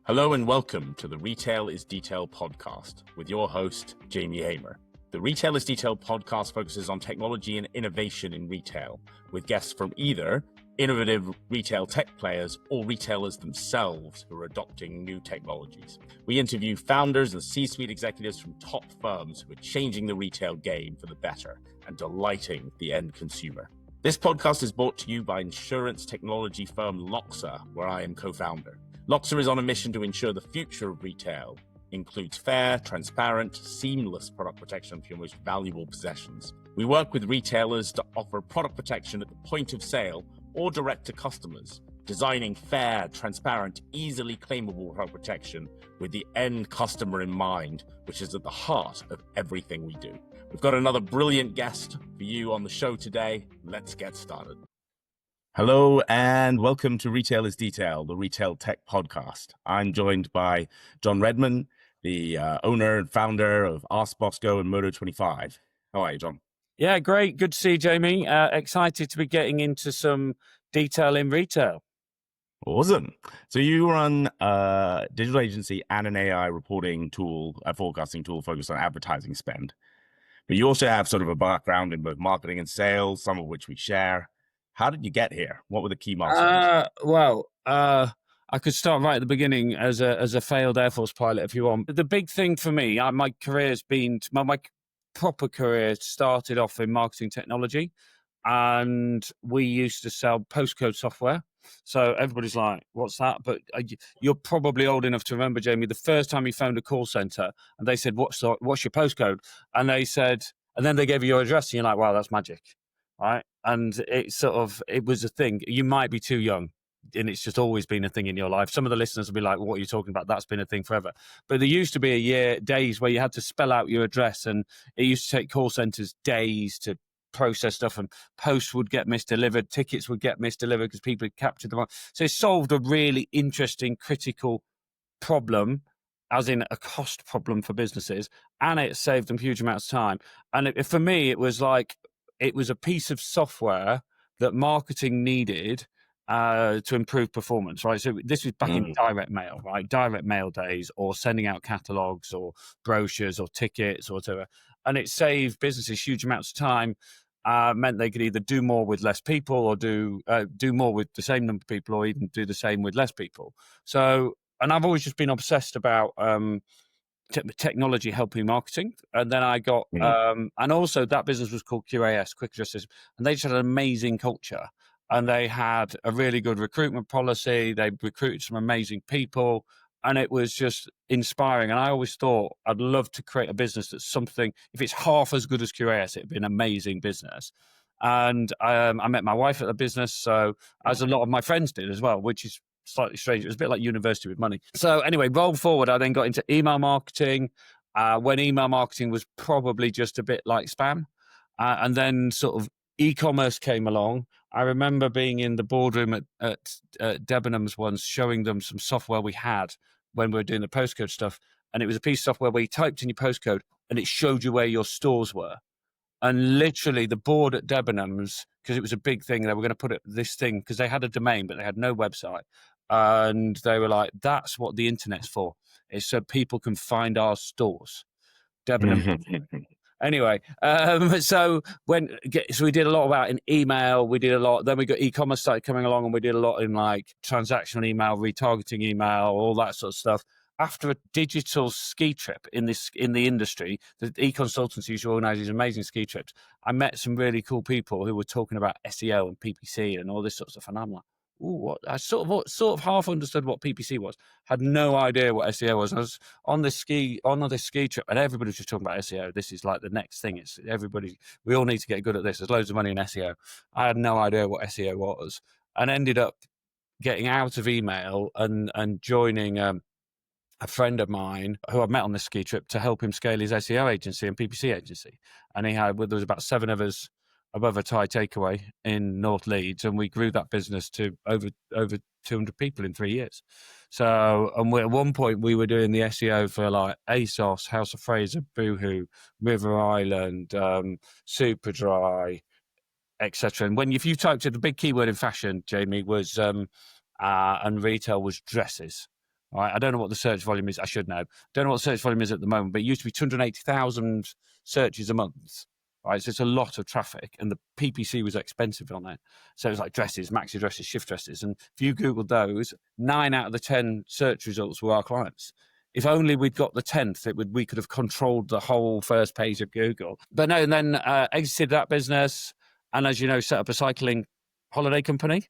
Hello and welcome to the Retail is Detail podcast with your host, Jamie Hamer. The Retail is Detail podcast focuses on technology and innovation in retail, with guests from either innovative retail tech players or retailers themselves who are adopting new technologies. We interview founders and C-suite executives from top firms who are changing the retail game for the better and delighting the end consumer. This podcast is brought to you by insurance technology firm Loxa, where I am co-founder. Loxa is on a mission to ensure the future of retail includes fair, transparent, seamless product protection for your most valuable possessions. We work with retailers to offer product protection at the point of sale or direct to customers, designing fair, transparent, easily claimable product protection with the end customer in mind, which is at the heart of everything we do. We've got another brilliant guest for you on the show today. Let's get started. Hello and welcome to Retail is Detail, the retail tech podcast. I'm joined by John Readman, the owner and founder of Ask Bosco and Modo25. How are you, John? Yeah, great. Good to see you, Jamie. Excited to be getting into some detail in retail. Awesome. So you run a digital agency and an AI reporting tool, a forecasting tool focused on advertising spend. But you also have sort of a background in both marketing and sales, some of which we share. How did you get here? What were the key milestones? I could start right at the beginning as a failed Air Force pilot, if you want. The big thing for me, my career's been my proper career started off in marketing technology, and we used to sell postcode software. So everybody's like, "What's that?" But you're probably old enough to remember, Jamie, the first time you phoned a call center and they said, "What's your postcode?" And they said, and then they gave you your address, and you're like, "Wow, that's magic." Right. And it was a thing. You might be too young, and it's just always been a thing in your life. Some of the listeners will be like, what are you talking about? That's been a thing forever. But there used to be days where you had to spell out your address, and it used to take call centers days to process stuff, and posts would get misdelivered, tickets would get misdelivered because people had captured them. So it solved a really interesting, critical problem, as in a cost problem for businesses, and it saved them huge amounts of time. And for me, it was a piece of software that marketing needed to improve performance, right? So this was back in direct mail, right? Direct mail days, or sending out catalogs or brochures or tickets or whatever. And it saved businesses huge amounts of time, meant they could either do more with less people or do more with the same number of people, or even do the same with less people. So, and I've always just been obsessed about technology helping marketing. And then I got, and also that business was called QAS, Quick Address, and they just had an amazing culture. And they had a really good recruitment policy. They recruited some amazing people, and it was just inspiring. And I always thought I'd love to create a business that's something, if it's half as good as QAS, it'd be an amazing business. And I met my wife at the business, so as a lot of my friends did as well, which is slightly strange. It was a bit like university with money. So anyway, roll forward, I then got into email marketing when email marketing was probably just a bit like spam. And then sort of e-commerce came along. I remember being in the boardroom at Debenhams once, showing them some software we had when we were doing the postcode stuff. And it was a piece of software where you typed in your postcode and it showed you where your stores were. And literally the board at Debenhams, because it was a big thing, they were going to put this thing, because they had a domain, but they had no website. And they were like, that's what the internet's for. It's so people can find our stores. Debenhams. Anyway, so we did a lot about in email. We did a lot. Then we got e-commerce started coming along, and we did a lot in like transactional email, retargeting email, all that sort of stuff. After a digital ski trip in the industry, the e-consultancy used to organise these amazing ski trips. I met some really cool people who were talking about SEO and PPC and all this sort of stuff, and I'm like, ooh, what? I sort of half understood what PPC was. Had no idea what SEO was. I was on this ski trip, and everybody was just talking about SEO. This is like the next thing. It's everybody. We all need to get good at this. There's loads of money in SEO. I had no idea what SEO was, and ended up getting out of email and joining a friend of mine who I met on this ski trip to help him scale his SEO agency and PPC agency. And there was about 7 of us above a Thai takeaway in North Leeds, and we grew that business to over 200 people in 3 years. So, and at one point we were doing the SEO for like ASOS, House of Fraser, Boohoo, River Island, Superdry, etc. And if you typed in the big keyword in fashion, Jamie, was and retail was dresses. Right, I don't know what the search volume is. I should know. Don't know what the search volume is at the moment, but it used to be 280,000 searches a month. Right, so it's a lot of traffic, and the PPC was expensive on it. So it was like dresses, maxi dresses, shift dresses, and if you Googled those, 9 out of the 10 search results were our clients. If only we'd got the 10th, we could have controlled the whole first page of Google. But no, and then exited that business, and as you know, set up a cycling holiday company,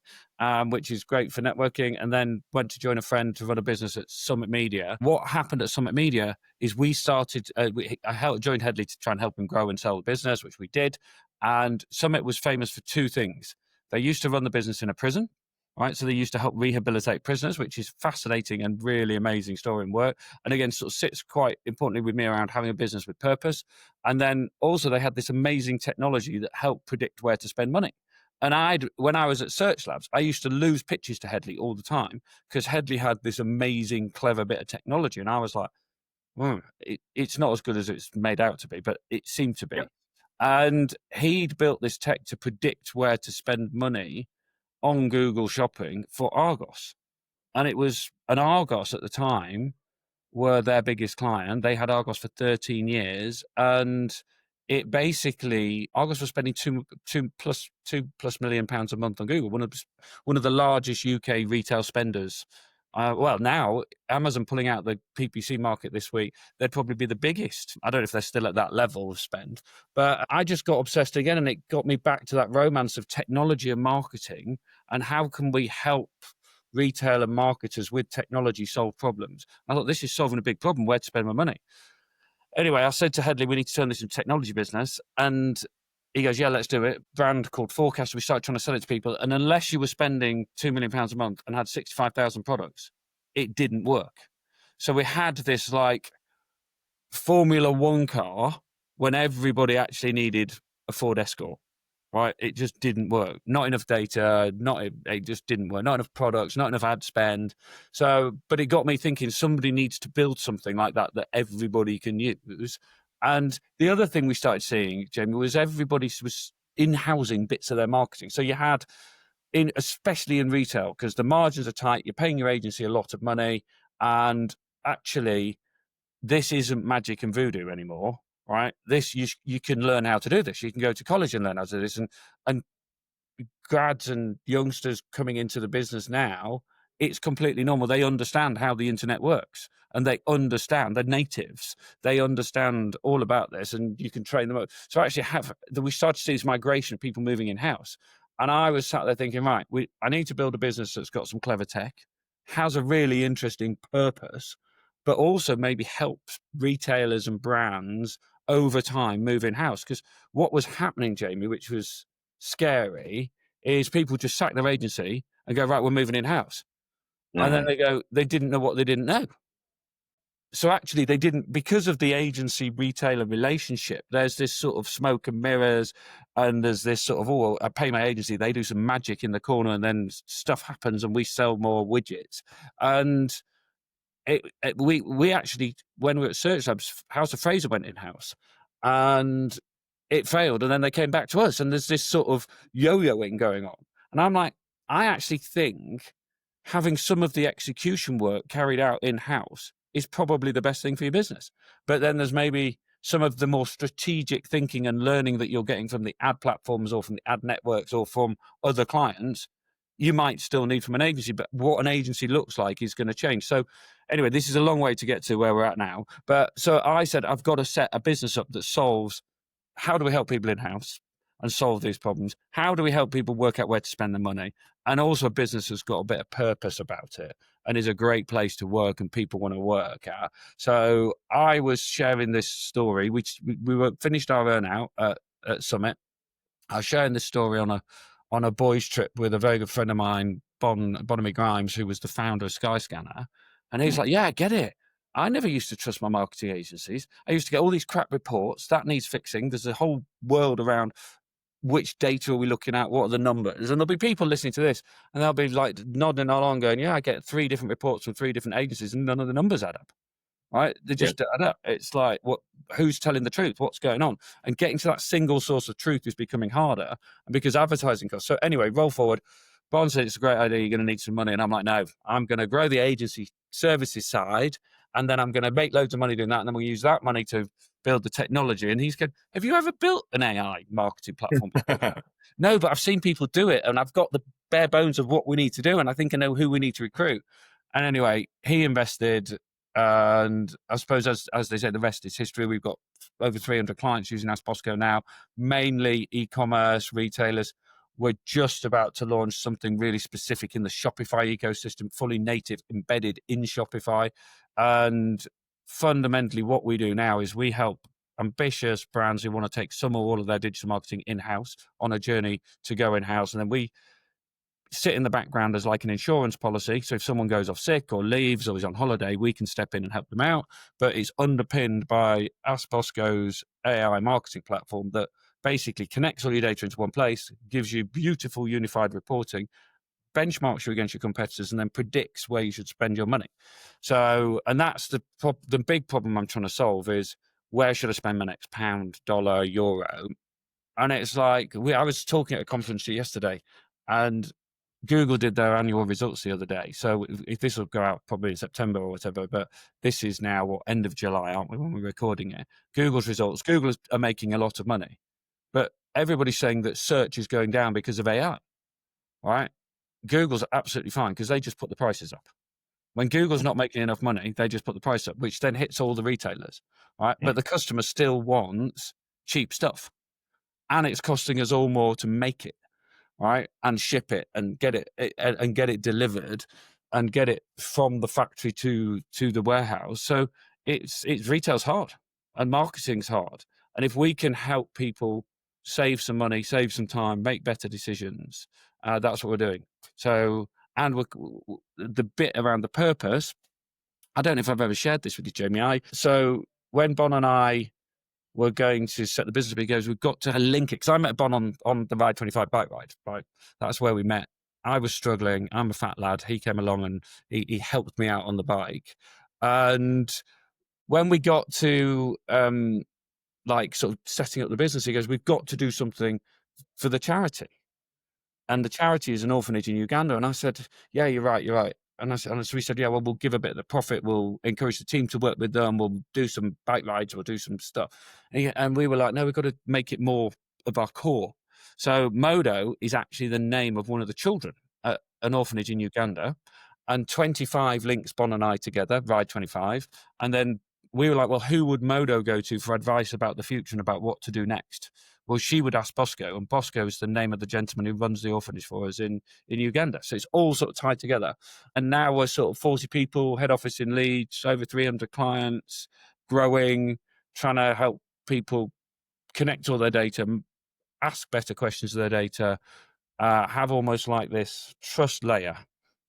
which is great for networking, and then went to join a friend to run a business at Summit Media. What happened at Summit Media is we started, I joined Headley to try and help him grow and sell the business, which we did. And Summit was famous for 2 things. They used to run the business in a prison, right? So they used to help rehabilitate prisoners, which is fascinating and really amazing story and work. And again, sort of sits quite importantly with me around having a business with purpose. And then also they had this amazing technology that helped predict where to spend money. And when I was at Search Labs, I used to lose pitches to Headley all the time because Headley had this amazing, clever bit of technology. And I was like, it's not as good as it's made out to be, but it seemed to be. Yep. And he'd built this tech to predict where to spend money on Google Shopping for Argos. And it was an Argos at the time were their biggest client. They had Argos for 13 years. And it basically, Argos was spending two plus million pounds a month on Google, one of the largest UK retail spenders. Well, now Amazon pulling out the PPC market this week, they'd probably be the biggest. I don't know if they're still at that level of spend, but I just got obsessed again, and it got me back to that romance of technology and marketing, and how can we help retail and marketers with technology solve problems. I thought, this is solving a big problem, where to spend my money. Anyway, I said to Headley, we need to turn this into a technology business. And he goes, yeah, let's do it. Brand called Forecast. We started trying to sell it to people. And unless you were spending £2 million a month and had 65,000 products, it didn't work. So we had this like Formula One car when everybody actually needed a Ford Escort. Right, it just didn't work. Not enough data. It just didn't work. Not enough products. Not enough ad spend. So, but it got me thinking. Somebody needs to build something like that everybody can use. And the other thing we started seeing, Jamie, was everybody was in-housing bits of their marketing. So you had, especially in retail, because the margins are tight. You're paying your agency a lot of money, and actually, this isn't magic and voodoo anymore. Right, this you can learn how to do this. You can go to college and learn how to do this, and grads and youngsters coming into the business now, it's completely normal. They understand how the internet works, and they understand. They're natives. They understand all about this, and you can train them up. So actually, we started to see this migration of people moving in house, and I was sat there thinking, right, I need to build a business that's got some clever tech, has a really interesting purpose, but also maybe helps retailers and brands over time move in-house. Because what was happening, Jamie, which was scary, is people just sack their agency and go, right, we're moving in-house. Mm-hmm. And then they didn't know what they didn't know. So actually they didn't, because of the agency retailer relationship, there's this sort of smoke and mirrors, and there's this sort of, oh, I pay my agency, they do some magic in the corner, and then stuff happens and we sell more widgets. And we actually, when we were at Search Labs, House of Fraser went in-house, and it failed, and then they came back to us, and there's this sort of yo-yoing going on. And I'm like, I actually think having some of the execution work carried out in-house is probably the best thing for your business. But then there's maybe some of the more strategic thinking and learning that you're getting from the ad platforms or from the ad networks or from other clients, you might still need from an agency, but what an agency looks like is going to change. So anyway, this is a long way to get to where we're at now. But so I said, I've got to set a business up that solves, how do we help people in-house and solve these problems? How do we help people work out where to spend their money? And also a business that's got a bit of purpose about it and is a great place to work and people want to work at. So I was sharing this story. We were finished our earn-out at Summit. I was sharing this story on a boys' trip with a very good friend of mine, Bonamy Grimes, who was the founder of Skyscanner. And he's like, yeah, I get it. I never used to trust my marketing agencies. I used to get all these crap reports. That needs fixing. There's a whole world around which data are we looking at? What are the numbers? And there'll be people listening to this, and they'll be like nodding along going, yeah, I get 3 different reports from 3 different agencies, and none of the numbers add up. Right? They just add up. It's like, who's telling the truth? What's going on? And getting to that single source of truth is becoming harder, and because advertising costs. So anyway, roll forward. Bon said, it's a great idea. You're going to need some money. And I'm like, no, I'm going to grow the agency services side. And then I'm going to make loads of money doing that. And then we'll use that money to build the technology. And he's going, have you ever built an AI marketing platform before? No, but I've seen people do it. And I've got the bare bones of what we need to do. And I think I know who we need to recruit. And anyway, he invested. And I suppose, as they say, the rest is history. We've got over 300 clients using Ask Bosco now, mainly e-commerce, retailers. We're just about to launch something really specific in the Shopify ecosystem, fully native, embedded in Shopify. And fundamentally, what we do now is we help ambitious brands who want to take some or all of their digital marketing in-house on a journey to go in-house. And then we sit in the background as like an insurance policy. So if someone goes off sick or leaves or is on holiday, we can step in and help them out. But it's underpinned by Ask Bosco's AI marketing platform that basically connects all your data into one place, gives you beautiful unified reporting, benchmarks you against your competitors, and then predicts where you should spend your money. So, and that's the big problem I'm trying to solve is, where should I spend my next pound, dollar, euro? And it's like, I was talking at a conference yesterday, and Google did their annual results the other day. So if this will go out probably in September or whatever, but this is now end of July, aren't we, when we're recording it? Google's results. Google are making a lot of money, but everybody's saying that search is going down because of AI, right? Google's absolutely fine because they just put the prices up. When Google's not making enough money, they just put the price up, which then hits all the retailers, right? But the customer still wants cheap stuff, and it's costing us all more to make it, right, and ship it and get it delivered and get it from the factory to the warehouse. So it's retail's hard and marketing's hard. And if we can help people save some money, save some time, make better decisions, that's what we're doing. So, and the bit around the purpose, I don't know if I've ever shared this with you, Jamie. So when Bon and I were going to set the business up, he goes, we've got to link it. Because I met Bon on the Ride25 bike ride, right? That's where we met. I was struggling. I'm a fat lad. He came along and he helped me out on the bike. And when we got to like sort of setting up the business, he goes, we've got to do something for the charity. And the charity is an orphanage in Uganda. And I said, yeah, you're right. And so we said, yeah, well, we'll give a bit of the profit. We'll encourage the team to work with them. We'll do some bike rides. We'll do some stuff. And we were like, no, we've got to make it more of our core. So Modo is actually the name of one of the children at an orphanage in Uganda. And 25 links Bon and I together, Ride25. And then we were like, well, who would Modo go to for advice about the future and about what to do next? Well, she would ask Bosco, and Bosco is the name of the gentleman who runs the orphanage for us in Uganda. So it's all sort of tied together. And now we're sort of 40 people, head office in Leeds, over 300 clients, growing, trying to help people connect all their data, ask better questions of their data, have almost like this trust layer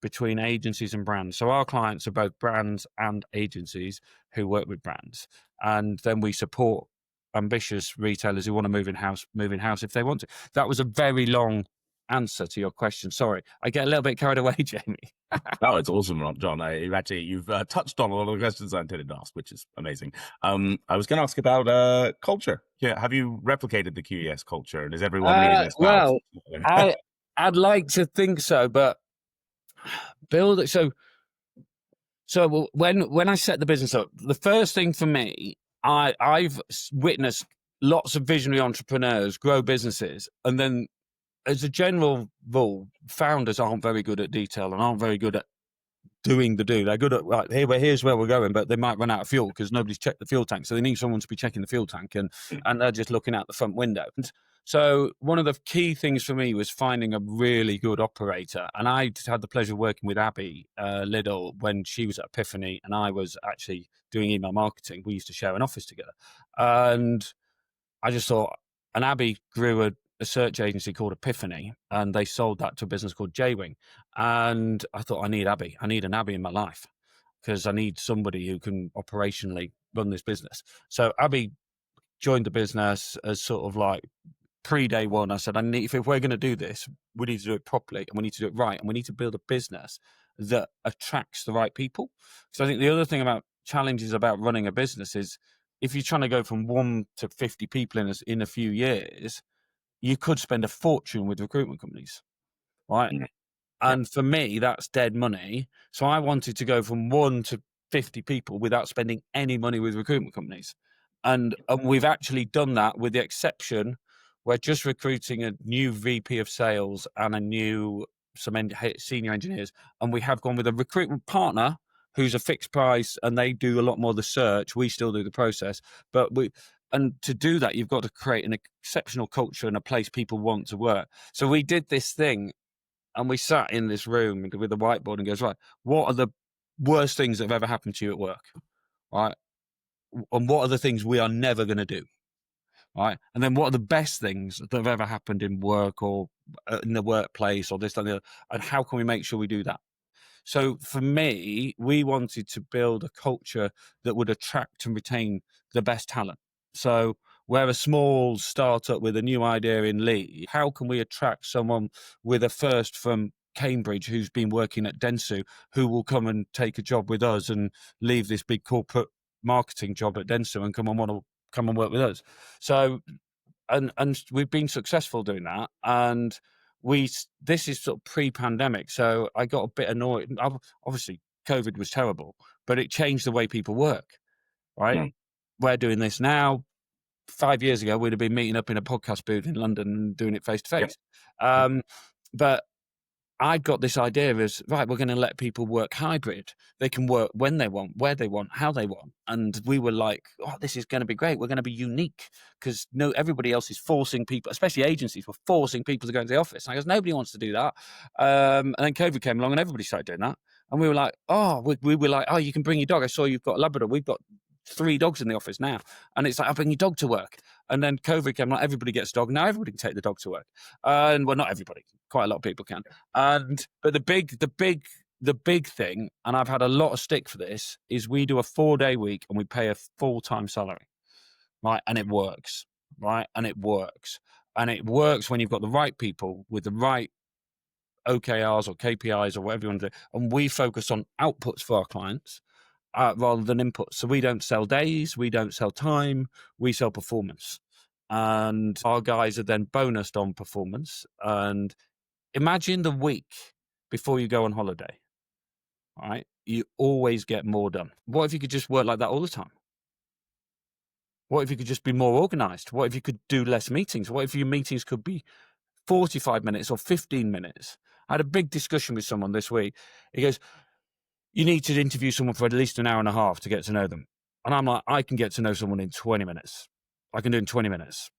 between agencies and brands. So our clients are both brands and agencies who work with brands. And then we support ambitious retailers who want to move in-house if they want to. That was a very long answer to your question. Sorry, I get a little bit carried away, Jamie. Oh, it's awesome, John. You've touched on a lot of the questions I intended to ask, which is amazing. I was going to ask about culture. Yeah, have you replicated the QES culture, and is everyone really their spouse? Well, I'd like to think so, but build it. So when I set the business up, the first thing for me, I've witnessed lots of visionary entrepreneurs grow businesses, and then as a general rule, founders aren't very good at detail and aren't very good at doing the do. They're good at, right, here's where we're going, but they might run out of fuel because nobody's checked the fuel tank. So they need someone to be checking the fuel tank, and they're just looking out the front window. And so one of the key things for me was finding a really good operator. And I had the pleasure of working with Abby Liddell when she was at Epiphany and I was actually doing email marketing. We used to share an office together. And I just thought, and Abby grew a search agency called Epiphany, and they sold that to a business called J-Wing. And I thought, I need Abby. I need an Abby in my life because I need somebody who can operationally run this business. So Abby joined the business as sort of like pre-day one. I said, if we're going to do this, we need to do it properly and we need to do it right. And we need to build a business that attracts the right people. So I think the other thing about challenges about running a business is if you're trying to go from 1 to 50 people in a few years, you could spend a fortune with recruitment companies, right? And for me, that's dead money. So I wanted to go from 1 to 50 people without spending any money with recruitment companies. And we've actually done that, with the exception, we're just recruiting a new VP of sales and some senior engineers. And we have gone with a recruitment partner who's a fixed price, and they do a lot more of the search. We still do the process. And to do that, you've got to create an exceptional culture and a place people want to work. So we did this thing, and we sat in this room with a whiteboard and goes, right, what are the worst things that have ever happened to you at work? Right. And what are the things we are never going to do? Right. And then what are the best things that have ever happened in work or in the workplace or this, and the other, and how can we make sure we do that? So for me, we wanted to build a culture that would attract and retain the best talent. So we're a small startup with a new idea in Leeds. How can we attract someone with a first from Cambridge who's been working at Dentsu, who will come and take a job with us and leave this big corporate marketing job at Dentsu and come and work with us? So and we've been successful doing that. And this is sort of pre-pandemic, so I got a bit annoyed. Obviously COVID was terrible, but it changed the way people work, right? We're doing this now. 5 years ago we'd have been meeting up in a podcast booth in London and doing it face to face. But I got this idea is, right, we're going to let people work hybrid. They can work when they want, where they want, how they want. And we were like, oh, this is going to be great. We're going to be unique, because everybody else is forcing people, especially agencies, were forcing people to go into the office. And I goes, nobody wants to do that. And then COVID came along and everybody started doing that. And we were like, we were like, oh, you can bring your dog. I saw you've got a Labrador. We've got 3 dogs in the office now. And it's like, I'll bring your dog to work. And then COVID came, like, everybody gets a dog. Now everybody can take the dog to work. And well, not everybody, quite a lot of people can. But the big thing, and I've had a lot of stick for this, is we do a 4-day week and we pay a full-time salary, right? And it works, right? And it works. And it works when you've got the right people with the right OKRs or KPIs or whatever you want to do. And we focus on outputs for our clients rather than inputs. So we don't sell days, we don't sell time, we sell performance. And our guys are then bonused on performance. And imagine the week before you go on holiday, right? You always get more done. What if you could just work like that all the time? What if you could just be more organized? What if you could do less meetings? What if your meetings could be 45 minutes or 15 minutes? I had a big discussion with someone this week. He goes, you need to interview someone for at least an hour and a half to get to know them. And I'm like, I can get to know someone in 20 minutes. I can do it in 20 minutes.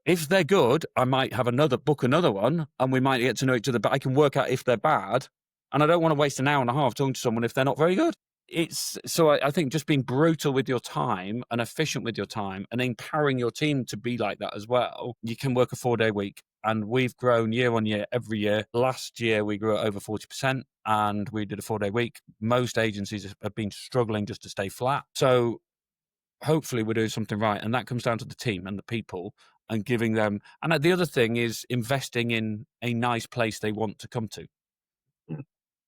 If they're good, I might have book another one, and we might get to know each other, but I can work out if they're bad. And I don't want to waste an hour and a half talking to someone if they're not very good. I think just being brutal with your time and efficient with your time and empowering your team to be like that as well. You can work a 4-day week, and we've grown year on year, every year. Last year, we grew at over 40%, and we did a 4-day week. Most agencies have been struggling just to stay flat. So hopefully we're doing something right. And that comes down to the team and the people and giving them. And the other thing is investing in a nice place they want to come to.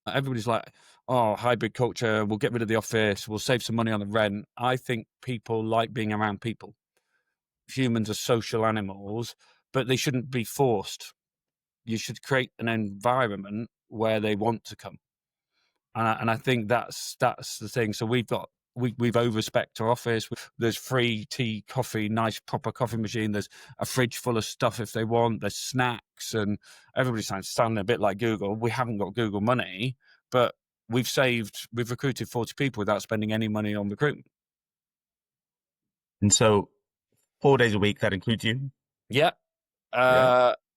Everybody's like, oh, hybrid culture, we'll get rid of the office, we'll save some money on the rent. I think people like being around people. Humans are social animals, but they shouldn't be forced. You should create an environment where they want to come. And I think that's the thing. So we've overspec'd our office. There's free tea, coffee, nice proper coffee machine. There's a fridge full of stuff if they want. There's snacks, and everybody's sounding a bit like Google. We haven't got Google money, but we've recruited 40 people without spending any money on recruitment. And so 4 days a week, that includes you? Yeah.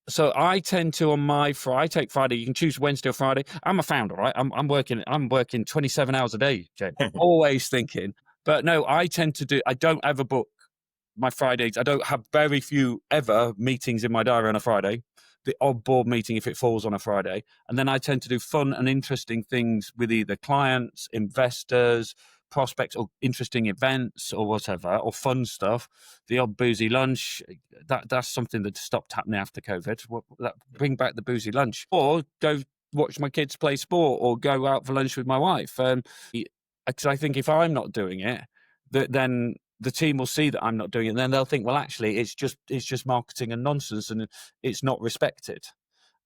So I tend to I take Friday. You can choose Wednesday or Friday. I'm a founder, right? I'm working 27 hours a day, Jay. Always thinking. But no, I don't ever book my Fridays. I don't have very few ever meetings in my diary on a Friday. The odd board meeting if it falls on a Friday. And then I tend to do fun and interesting things with either clients, investors, prospects, or interesting events or whatever, or fun stuff. The odd boozy lunch, that's something that stopped happening after COVID. Bring back the boozy lunch, or go watch my kids play sport, or go out for lunch with my wife. Because I think if I'm not doing it, then the team will see that I'm not doing it, and then they'll think, well, actually, it's just marketing and nonsense, and it's not respected.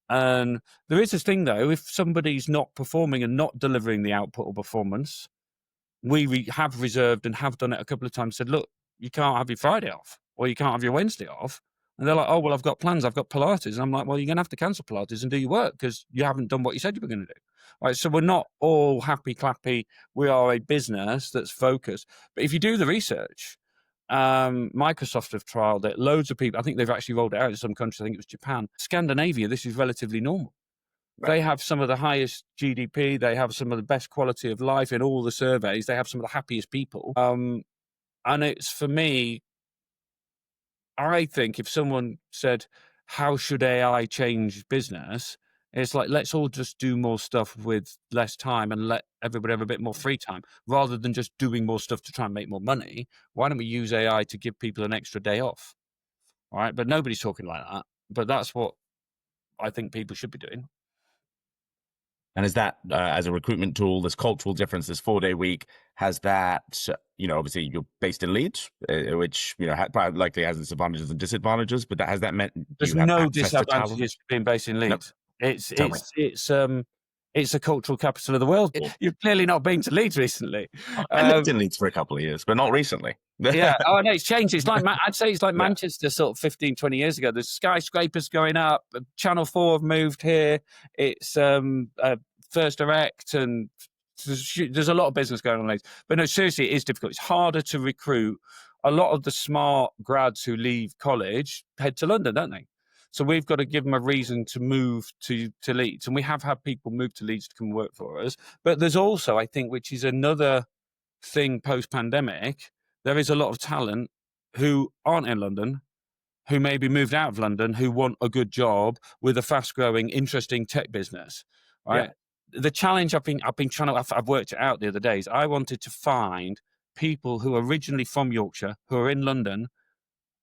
And there is this thing though, if somebody's not performing and not delivering the output or performance, we have reserved and have done it a couple of times, said, look, you can't have your Friday off or you can't have your Wednesday off. And they're like, oh, well, I've got plans. I've got Pilates. And I'm like, well, you're going to have to cancel Pilates and do your work because you haven't done what you said you were going to do. Right. So we're not all happy clappy. We are a business that's focused. But if you do the research, Microsoft have trialed it. Loads of people, I think they've actually rolled it out in some countries. I think it was Japan. Scandinavia, this is relatively normal. Right. They have some of the highest GDP. They have some of the best quality of life in all the surveys. They have some of the happiest people. And it's, for me, I think if someone said, how should AI change business? It's like, let's all just do more stuff with less time and let everybody have a bit more free time rather than just doing more stuff to try and make more money. Why don't we use AI to give people an extra day off? All right. But nobody's talking like that. But that's what I think people should be doing. And is that as a recruitment tool, this cultural difference, this 4-day week, has that, obviously you're based in Leeds, which, probably likely has its advantages and disadvantages, but has that meant there's you have no access to talent? disadvantages to being based in Leeds? Nope. It's a cultural capital of the world. You've clearly not been to Leeds recently. I lived in Leeds for a couple of years, but not recently. Yeah. Oh, no, it's changed. It's like, I'd say it's like Manchester sort of 15, 20 years ago. There's skyscrapers going up. Channel 4 have moved here. It's First Direct, and there's a lot of business going on in Leeds. But no, seriously, it is difficult. It's harder to recruit. A lot of the smart grads who leave college head to London, don't they? So we've got to give them a reason to move to Leeds. And we have had people move to Leeds to come work for us. But there's also, I think, which is another thing post-pandemic, there is a lot of talent who aren't in London, who maybe moved out of London, who want a good job with a fast-growing, interesting tech business, right? Yeah. The challenge I've been trying to, I've worked it out the other days. I wanted to find people who are originally from Yorkshire, who are in London,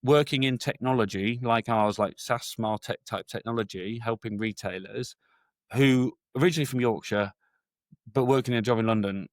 working in technology like ours, like SaaS, smart tech type technology, helping retailers, who originally from Yorkshire, but working a job in London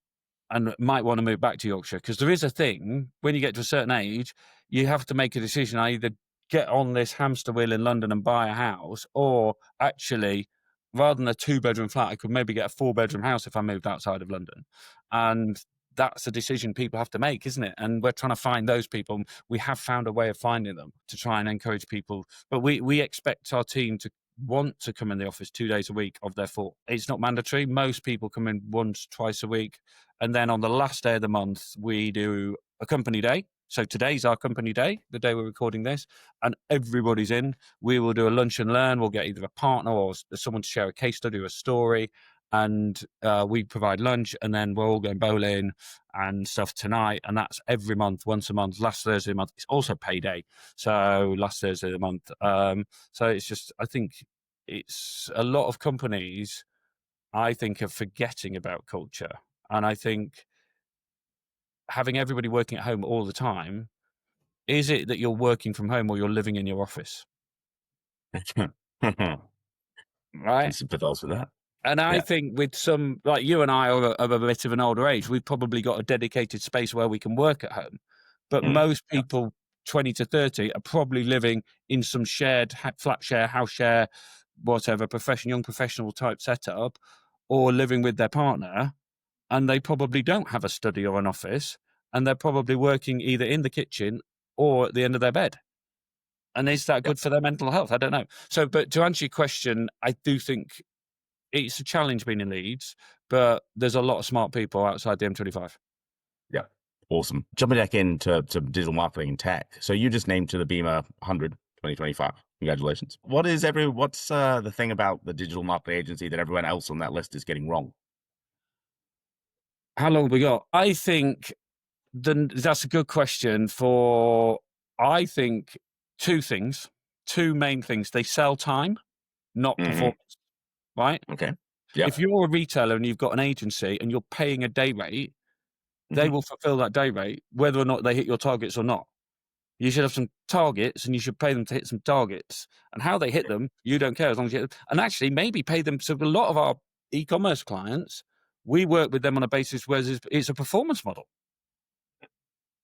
and might want to move back to Yorkshire. Because there is a thing, when you get to a certain age, you have to make a decision. I either get on this hamster wheel in London and buy a house, or actually, rather than a 2-bedroom flat, I could maybe get a 4-bedroom house if I moved outside of London. And that's a decision people have to make, isn't it? And we're trying to find those people. We have found a way of finding them to try and encourage people. But we expect our team to want to come in the office 2 days a week of their 4. It's not mandatory. Most people come in once, twice a week. And then on the last day of the month, we do a company day. So today's our company day, the day we're recording this, and everybody's in. We will do a lunch and learn. We'll get either a partner or someone to share a case study or a story. And we provide lunch, and then we're all going bowling and stuff tonight. And that's every month, once a month, last Thursday of the month. It's also payday. So last Thursday of the month. So it's just, I think it's a lot of companies, I think, are forgetting about culture. And I think having everybody working at home all the time, is it that you're working from home or you're living in your office? Right? I sympathize with that. And I think with some, like you and I are of a bit of an older age, we've probably got a dedicated space where we can work at home. But most people 20 to 30 are probably living in some shared flat share, house share, whatever, young professional type setup, or living with their partner. And they probably don't have a study or an office, and they're probably working either in the kitchen or at the end of their bed. And is that good for their mental health? I don't know. So, but to answer your question, I do think it's a challenge being in Leeds, but there's a lot of smart people outside the M25. Yeah, awesome. Jumping back into digital marketing and tech. So you just named to the Beamer 100 2025. Congratulations. What's the thing about the digital marketing agency that everyone else on that list is getting wrong? How long have we got? I think that's a good question I think two main things. They sell time, not performance, right? Okay. Yeah. If you're a retailer and you've got an agency and you're paying a day rate, they will fulfill that day rate, whether or not they hit your targets or not. You should have some targets and you should pay them to hit some targets. And how they hit them, you don't care as long as you hit them. And actually maybe pay them. So a lot of our e-commerce clients, we work with them on a basis where it's a performance model.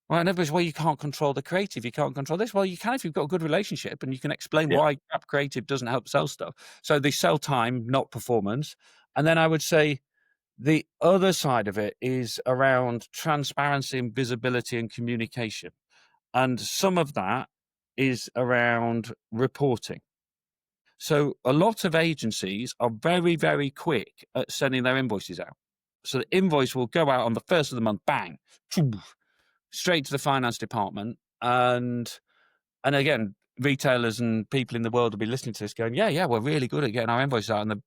Right, and everybody's, well, you can't control the creative, you can't control this. Well, you can if you've got a good relationship and you can explain why crap creative doesn't help sell stuff. So they sell time, not performance. And then I would say the other side of it is around transparency and visibility and communication. And some of that is around reporting. So a lot of agencies are very, very quick at sending their invoices out. So the invoice will go out on the first of the month, bang, straight to the finance department. And again, retailers and people in the world will be listening to this going, yeah, we're really good at getting our invoices out. And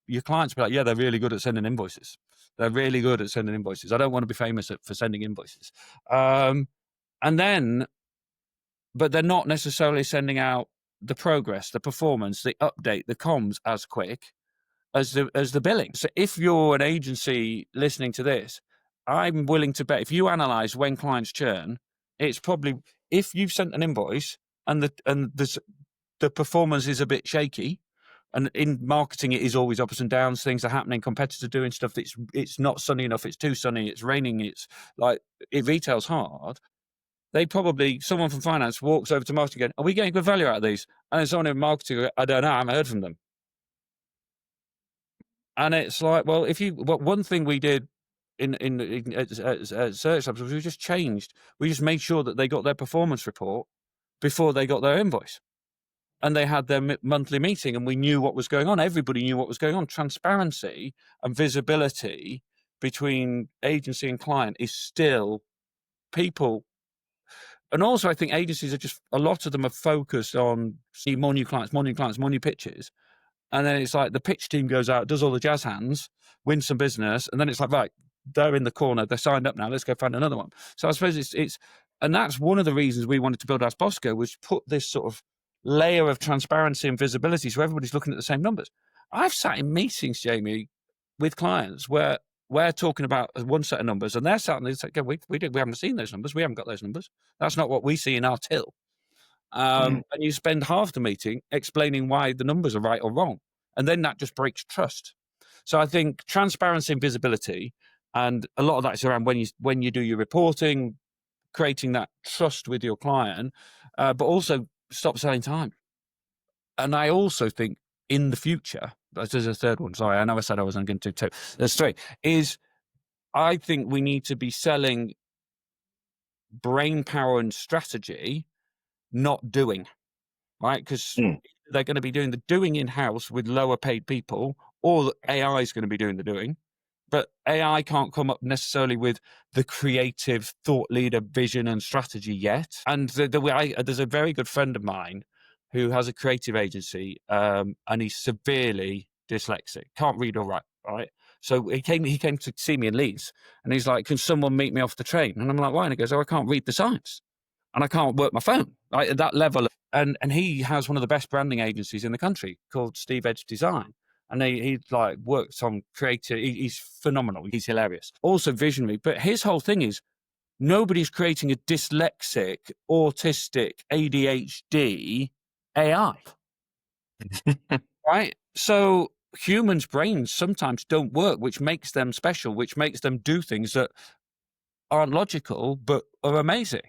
your clients will be like, yeah, they're really good at sending invoices. They're really good at sending invoices. I don't want to be famous for sending invoices. And then, but they're not necessarily sending out the progress, the performance, the update, the comms as quick as the billing. So if you're an agency listening to this, I'm willing to bet if you analyze when clients churn, it's probably if you've sent an invoice and the performance is a bit shaky, and in marketing it is always ups and downs, things are happening, competitors are doing stuff that's it's not sunny enough, it's too sunny, it's raining, it's like it retails hard. They probably, someone from finance walks over to marketing going, are we getting good value out of these? And then someone in marketing, I don't know, I haven't heard from them. And it's like, well, one thing we did at Search Labs was we just made sure that they got their performance report before they got their invoice. And they had their monthly meeting and we knew what was going on. Everybody knew what was going on. Transparency and visibility between agency and client is still people. And also I think agencies are just, a lot of them are focused on see more new clients, more new pitches. And then it's like the pitch team goes out, does all the jazz hands, wins some business. And then it's like, right, they're in the corner. They're signed up now. Let's go find another one. So I suppose it's and that's one of the reasons we wanted to build Ask Bosco, was put this sort of layer of transparency and visibility so everybody's looking at the same numbers. I've sat in meetings, Jamie, with clients where we're talking about one set of numbers and they're sat and they say, we haven't seen those numbers. We haven't got those numbers. That's not what we see in our till. And you spend half the meeting explaining why the numbers are right or wrong. And then that just breaks trust. So I think transparency and visibility, and a lot of that is around when you do your reporting, creating that trust with your client, but also stop selling time. And I also think in the future, there's a third one, sorry, I know I said I wasn't going to do two. There's three, is I think we need to be selling brain power and strategy, not doing, right? Because they're going to be doing the doing in-house with lower paid people, or AI is going to be doing the doing. But AI can't come up necessarily with the creative thought leader vision and strategy yet. And there's a very good friend of mine who has a creative agency, and he's severely dyslexic, can't read or write, right? So he came to see me in Leeds, and he's like, can someone meet me off the train? And I'm like, why? And he goes, oh, I can't read the signs. And I can't work my phone, right, at that level. And he has one of the best branding agencies in the country called Steve Edge Design. And he like works on creative. He's phenomenal. He's hilarious. Also visionary. But his whole thing is nobody's creating a dyslexic, autistic, ADHD AI. Right? So humans' brains sometimes don't work, which makes them special, which makes them do things that aren't logical, but are amazing.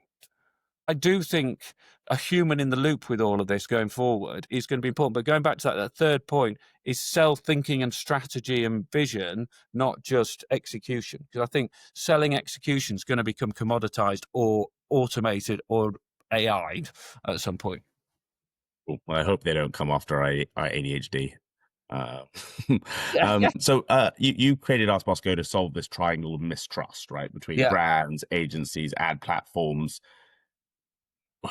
I do think a human in the loop with all of this going forward is going to be important. But going back to that third point is thinking and strategy and vision, not just execution. Because I think selling execution is going to become commoditized or automated or AI'd at some point. Well, I hope they don't come after our ADHD. Yeah. So you created Ask Bosco to solve this triangle of mistrust, right, between brands, agencies, ad platforms.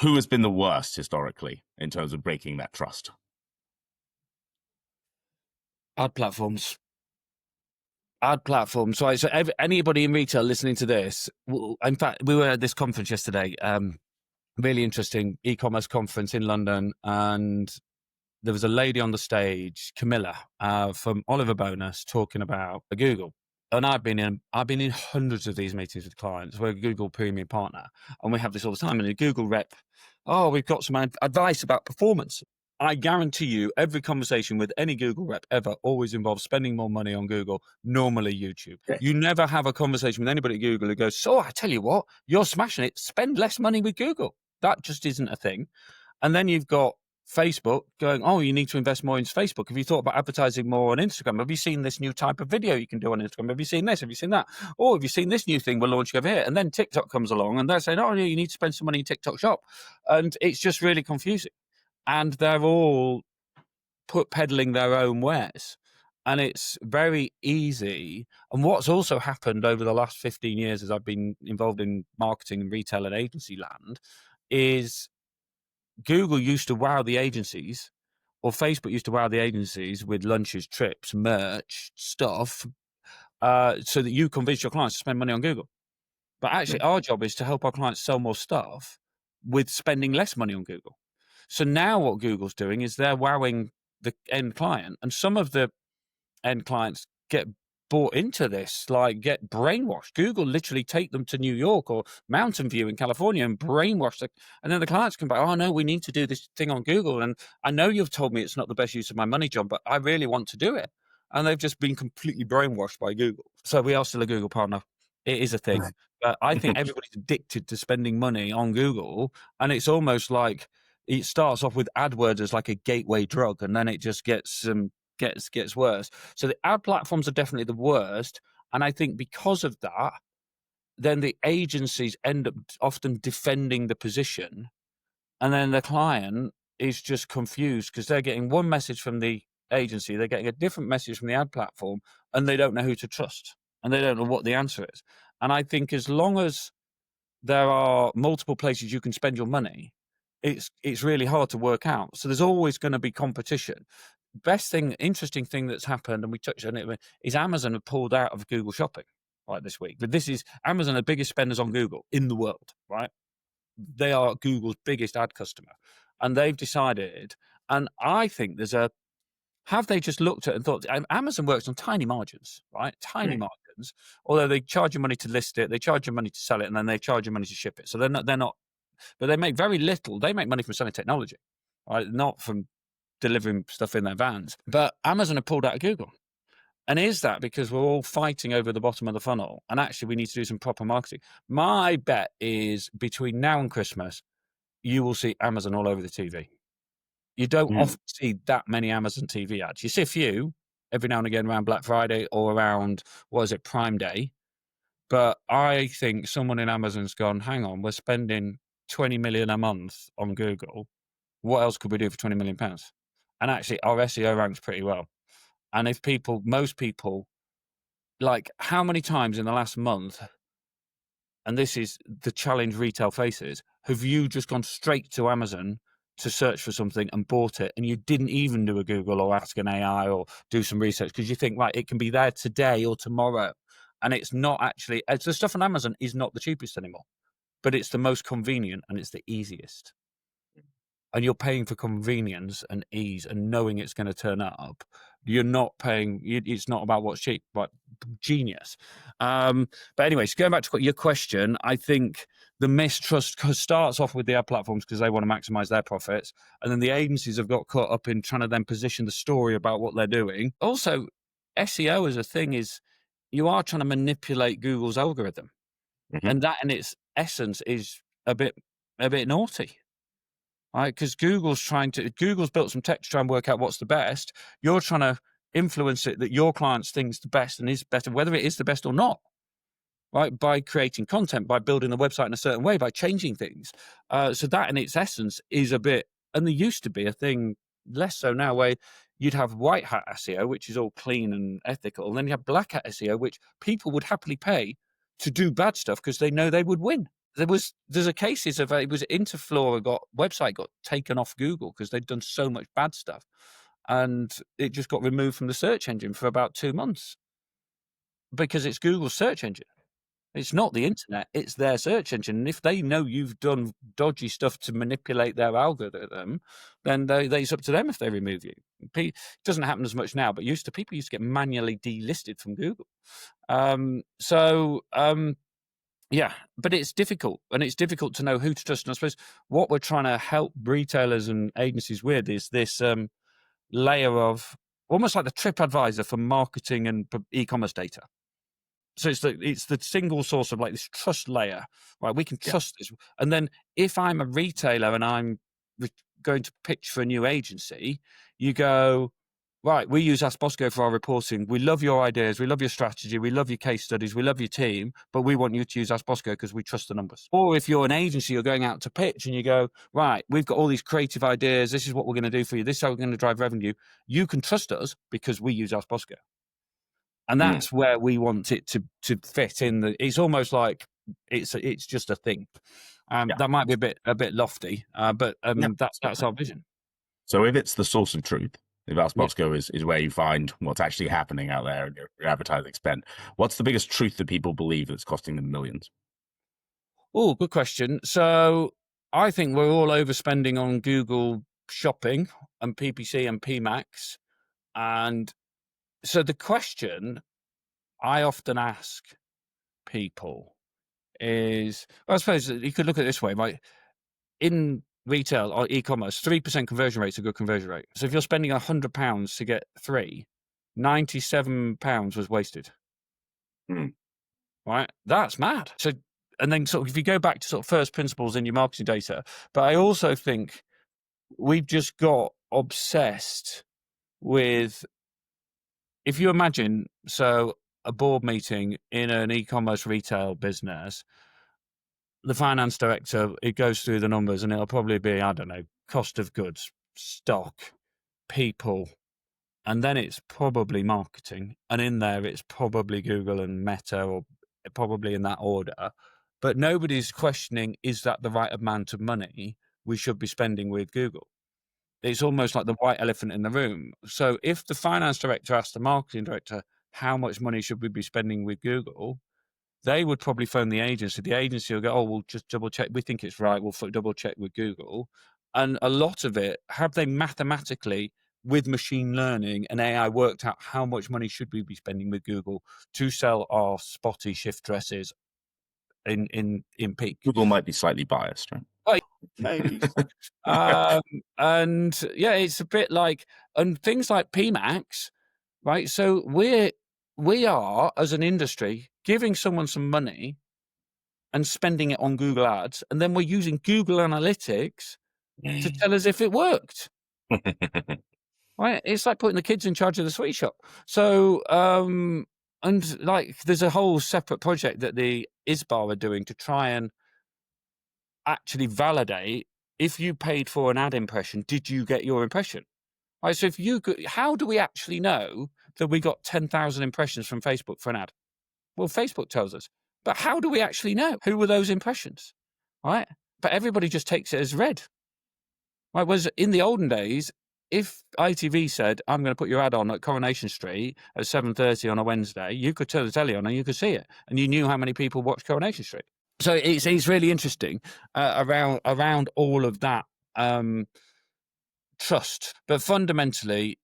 Who has been the worst historically in terms of breaking that trust? Ad platforms. So anybody in retail listening to this, in fact, we were at this conference yesterday, really interesting e-commerce conference in London, and there was a lady on the stage, Camilla, from Oliver Bonus, talking about Google. And I've been in hundreds of these meetings with clients. We're a Google premium partner, and we have this all the time. And a Google rep, we've got some advice about performance. I guarantee you, every conversation with any Google rep ever always involves spending more money on Google, normally YouTube. You never have a conversation with anybody at Google who goes, so I tell you what, you're smashing it, spend less money with Google. That just isn't a thing. And then you've got Facebook going, oh, you need to invest more into Facebook. Have you thought about advertising more on Instagram? Have you seen this new type of video you can do on Instagram? Have you seen this? Have you seen that? Or have you seen this new thing we're launching over here? And then TikTok comes along and they're saying, oh, yeah, you need to spend some money in TikTok shop. And it's just really confusing. And they're all peddling their own wares. And it's very easy. And what's also happened over the last 15 years as I've been involved in marketing and retail and agency land is Google used to wow the agencies, or Facebook used to wow the agencies with lunches, trips, merch, stuff, so that you convince your clients to spend money on Google. But actually, our job is to help our clients sell more stuff with spending less money on Google. So now what Google's doing is they're wowing the end client, and some of the end clients get bought into this, like get brainwashed. Google literally take them to New York or Mountain View in California and brainwash them. And then the clients come back, oh no, we need to do this thing on Google. And I know you've told me it's not the best use of my money, John, but I really want to do it. And they've just been completely brainwashed by Google. So we are still a Google partner. It is a thing. But I think everybody's addicted to spending money on Google. And it's almost like it starts off with AdWords as like a gateway drug, and then it just gets worse. So the ad platforms are definitely the worst. And I think because of that, then the agencies end up often defending the position. And then the client is just confused because they're getting one message from the agency, they're getting a different message from the ad platform, and they don't know who to trust. And they don't know what the answer is. And I think as long as there are multiple places you can spend your money, it's really hard to work out. So there's always going to be competition. Interesting thing that's happened, and we touched on it, is Amazon have pulled out of Google Shopping right this week. But this is Amazon, the biggest spenders on Google in the world, right? They are Google's biggest ad customer, and they've decided. And I think have they just looked at and thought Amazon works on tiny margins, right? Tiny margins. Although they charge you money to list it, they charge you money to sell it, and then they charge you money to ship it. So they're not. But they make very little. They make money from selling technology, right? Not from delivering stuff in their vans. But Amazon have pulled out of Google. And is that because we're all fighting over the bottom of the funnel? And actually, we need to do some proper marketing. My bet is between now and Christmas, you will see Amazon all over the TV. You don't often see that many Amazon TV ads. You see a few every now and again around Black Friday or around, Prime Day. But I think someone in Amazon's gone, hang on, we're spending 20 million a month on Google. What else could we do for 20 million pounds? And actually, our SEO ranks pretty well. And if most people, like how many times in the last month, and this is the challenge retail faces, have you just gone straight to Amazon to search for something and bought it, and you didn't even do a Google or ask an AI or do some research because you think, right, it can be there today or tomorrow. And it's not actually, the stuff on Amazon is not the cheapest anymore, but it's the most convenient and it's the easiest. And you're paying for convenience and ease and knowing it's going to turn up. You're not paying, it's not about what's cheap, but genius. But anyways, going back to your question, I think the mistrust starts off with the ad platforms because they want to maximize their profits. And then the agencies have got caught up in trying to then position the story about what they're doing. Also, SEO as a thing is, you are trying to manipulate Google's algorithm. And that in its essence is a bit naughty. Right, because Google's built some tech to try and work out what's the best. You're trying to influence it that your clients think is the best and is better, whether it is the best or not. Right, by creating content, by building the website in a certain way, by changing things. So that in its essence is a bit, and there used to be a thing, less so now, where you'd have white hat SEO, which is all clean and ethical, and then you have black hat SEO, which people would happily pay to do bad stuff because they know they would win. There's a cases of it was Interflora website got taken off Google because they'd done so much bad stuff, and it just got removed from the search engine for about 2 months because it's Google's search engine. It's not the internet; it's their search engine. And if they know you've done dodgy stuff to manipulate their algorithm, then it's up to them if they remove you. It doesn't happen as much now, but people used to get manually delisted from Google. Yeah, but it's difficult, and it's difficult to know who to trust. And I suppose what we're trying to help retailers and agencies with is this layer of almost like the TripAdvisor for marketing and e-commerce data. So it's the single source of like this trust layer, right? We can Yeah. trust this, and then if I'm a retailer and I'm going to pitch for a new agency, you go, right, we use Ask Bosco for our reporting. We love your ideas. We love your strategy. We love your case studies. We love your team, but we want you to use Ask Bosco because we trust the numbers. Or if you're an agency, you're going out to pitch and you go, right, we've got all these creative ideas. This is what we're going to do for you. This is how we're going to drive revenue. You can trust us because we use Ask Bosco. And that's where we want it to fit in. It's almost like it's just a thing. That might be a bit lofty, but that's our vision. So if it's the source of truth, if Ask Bosco is where you find what's actually happening out there in your advertising spend, what's the biggest truth that people believe that's costing them millions? Oh, good question. So I think we're all overspending on Google shopping and PPC and PMAX. And so the question I often ask people is, well, I suppose you could look at it this way, right? In retail or e-commerce, 3% conversion rate is a good conversion rate. So if you're spending £100 to get £3, £97 was wasted. Right? That's mad. So, and then sort of if you go back to sort of first principles in your marketing data, but I also think we've just got obsessed with, if you imagine, so a board meeting in an e-commerce retail business, the finance director, it goes through the numbers and it'll probably be, I don't know, cost of goods, stock, people, and then it's probably marketing. And in there, it's probably Google and Meta, or probably in that order. But nobody's questioning, is that the right amount of money we should be spending with Google? It's almost like the white elephant in the room. So if the finance director asked the marketing director, how much money should we be spending with Google? They would probably phone the agency. The agency will go, oh, we'll just double check. We think it's right. We'll double check with Google. And a lot of it, have they mathematically, with machine learning and AI, worked out how much money should we be spending with Google to sell our spotty shift dresses in peak? Google might be slightly biased, right? Oh, maybe. And yeah, it's a bit like, and things like PMAX, right? So we are, as an industry, giving someone some money and spending it on Google Ads, and then we're using Google Analytics to tell us if it worked. Right? It's like putting the kids in charge of the sweet shop. So, and like, there's a whole separate project that the ISBA are doing to try and actually validate, if you paid for an ad impression, did you get your impression? Right, so if you could, how do we actually know that we got 10,000 impressions from Facebook for an ad? Well, Facebook tells us, but how do we actually know who were those impressions? Right? But everybody just takes it as read. Right? Whereas in the olden days, if ITV said, I'm going to put your ad on at Coronation Street at 7:30 on a Wednesday, you could turn the telly on and you could see it, and you knew how many people watched Coronation Street. So it's really interesting around all of that trust. But fundamentally,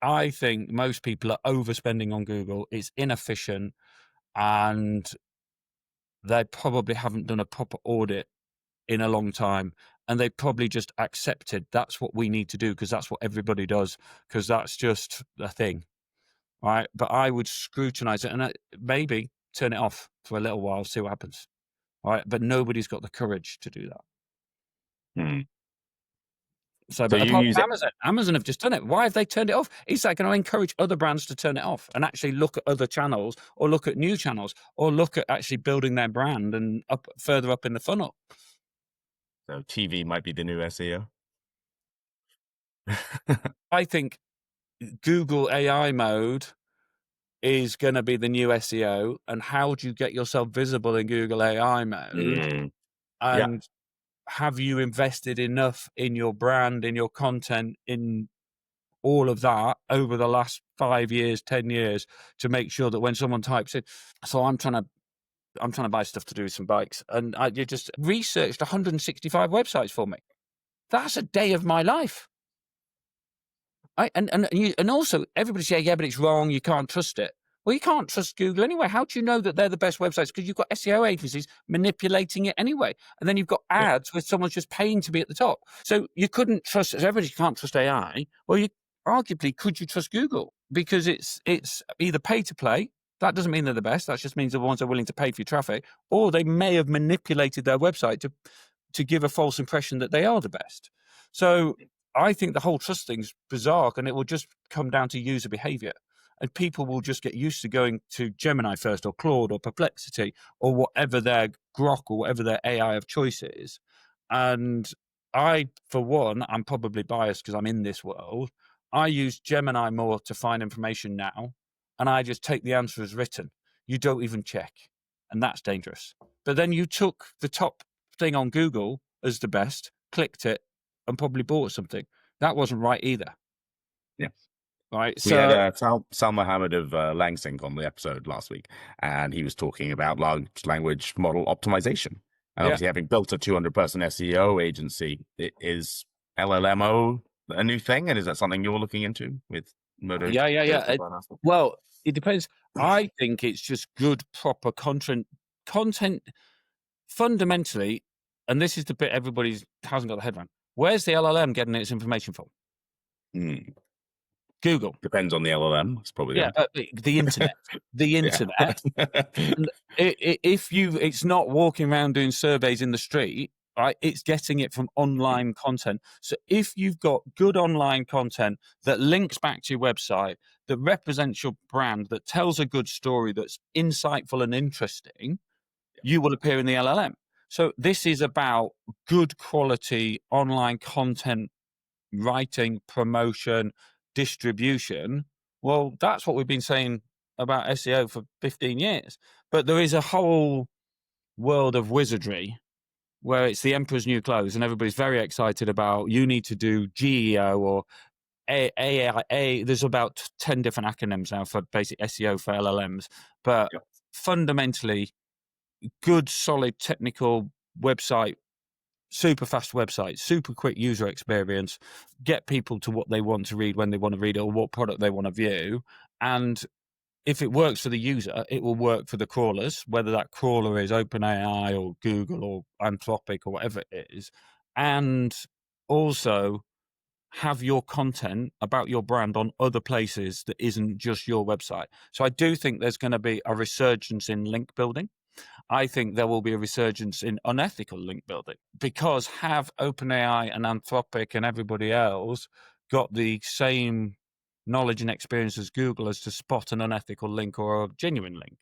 I think most people are overspending on Google. It's inefficient, and they probably haven't done a proper audit in a long time. And they probably just accepted that's what we need to do because that's what everybody does, because that's just a thing. Right. But I would scrutinize it and maybe turn it off for a little while, see what happens. Right. But nobody's got the courage to do that. So but apart from Amazon have just done it. Why have they turned it off? Is that going to encourage other brands to turn it off and actually look at other channels, or look at new channels, or look at actually building their brand and further up in the funnel? So TV might be the new SEO. I think Google AI mode is going to be the new SEO. And how do you get yourself visible in Google AI mode? And have you invested enough in your brand, in your content, in all of that over the last 5 years, 10 years, to make sure that when someone types in, so I'm trying to buy stuff to do with some bikes, and you just researched 165 websites for me. That's a day of my life. And also everybody say, yeah, but it's wrong, you can't trust it. Well, you can't trust Google anyway. How do you know that they're the best websites? Because you've got SEO agencies manipulating it anyway. And then you've got Yeah. ads where someone's just paying to be at the top. So you couldn't trust, so everybody can't trust AI. Well, you arguably, could you trust Google? Because it's either pay to play. That doesn't mean they're the best. That just means the ones that are willing to pay for your traffic, or they may have manipulated their website to give a false impression that they are the best. So I think the whole trust thing's bizarre, and it will just come down to user behavior. And people will just get used to going to Gemini first, or Claude, or Perplexity, or whatever their Grok, or whatever their AI of choice is. And I, for one, I'm probably biased because I'm in this world. I use Gemini more to find information now, and I just take the answer as written. You don't even check, and that's dangerous. But then you took the top thing on Google as the best, clicked it, and probably bought something. That wasn't right either. Yeah. Right. We So had Sal Mohammed of Langsync on the episode last week, and he was talking about large language model optimization. And obviously, having built a 200-person SEO agency, is LLMO a new thing? And is that something you're looking into with Modo? yeah. Well, it depends. I think it's just good, proper content. Fundamentally, and this is the bit everybody hasn't got the head around. Where's the LLM getting its information from? Google. Depends on the LLM. It's probably the internet. The internet. And it's not walking around doing surveys in the street, right? It's getting it from online content. So if you've got good online content that links back to your website, that represents your brand, that tells a good story, that's insightful and interesting, you will appear in the LLM. So this is about good quality online content writing, promotion, distribution. Well, that's what we've been saying about SEO for 15 years. But there is a whole world of wizardry where it's the emperor's new clothes, and everybody's very excited about, you need to do GEO or AI. There's about 10 different acronyms now for basic SEO for LLMs. But fundamentally, good, solid, technical website, super fast website, super quick user experience, get people to what they want to read when they want to read it, or what product they want to view. And if it works for the user, it will work for the crawlers, whether that crawler is OpenAI or Google or Anthropic or whatever it is. And also have your content about your brand on other places that isn't just your website. So I do think there's going to be a resurgence in link building. I think there will be a resurgence in unethical link building, because have OpenAI and Anthropic and everybody else got the same knowledge and experience as Google as to spot an unethical link or a genuine link?